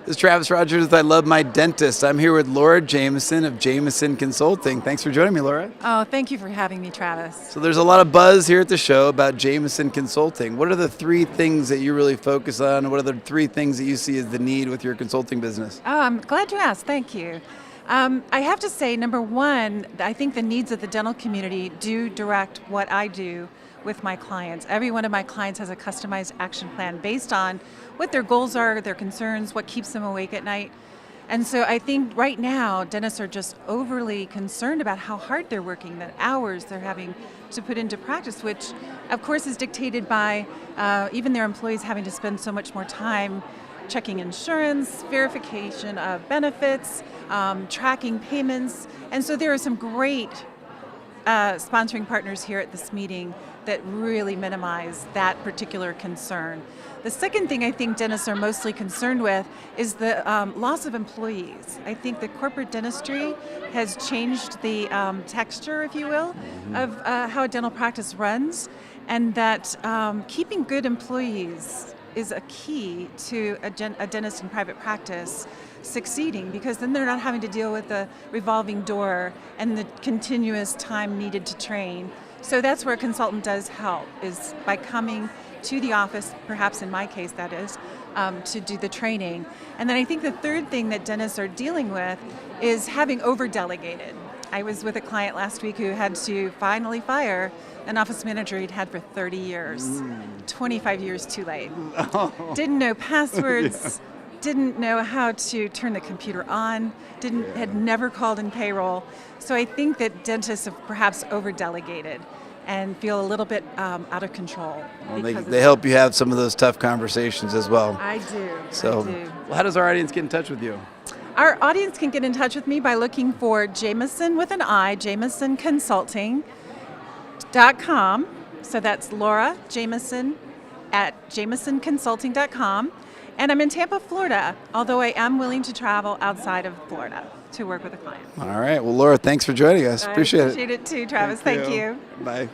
This is Travis Rodgers with I Love My Dentist. I'm here with Laura Jamison of Jamison Consulting. Thanks for joining me, Laura. Oh, thank you for having me, Travis. So there's a lot of buzz here at the show about Jamison Consulting. What are the three things that you really focus on? What are the three things that you see as the need with your consulting business? Oh, I'm glad you asked. Thank you. I have to say, number one, I think the needs of the dental community do direct what I do with my clients. Every one of my clients has a customized action plan based on what their goals are, their concerns, what keeps them awake at night. And so I think right now, dentists are just overly concerned about how hard they're working, the hours they're having to put into practice, which of course is dictated by even their employees having to spend so much more time checking insurance, verification of benefits, tracking payments. And so there are some great sponsoring partners here at this meeting that really minimize that particular concern. The second thing I think dentists are mostly concerned with is the loss of employees. I think the corporate dentistry has changed the texture, if you will, of how a dental practice runs, and that keeping good employees is a key to a dentist in private practice succeeding, because then they're not having to deal with the revolving door and the continuous time needed to train. So that's where a consultant does help, is by coming to the office, perhaps in my case that is, to do the training. And then I think the third thing that dentists are dealing with is having over-delegated. I was with a client last week who had to finally fire an office manager he'd had for 30 years, 25 years too late. Didn't know passwords, didn't know how to turn the computer on, had never called in payroll. So I think that dentists have perhaps over-delegated and feel a little bit out of control. Well, they help you have some of those tough conversations as well. I do. So, I do. Well, how does our audience get in touch with you? Our audience can get in touch with me by looking for Jamison with an I, JamisonConsulting.com. So that's Laura Jamison at JamisonConsulting.com. And I'm in Tampa, Florida, although I am willing to travel outside of Florida to work with a client. All right. Well, Laura, thanks for joining us. Appreciate it. I appreciate it too, Travis. Thank you. Bye.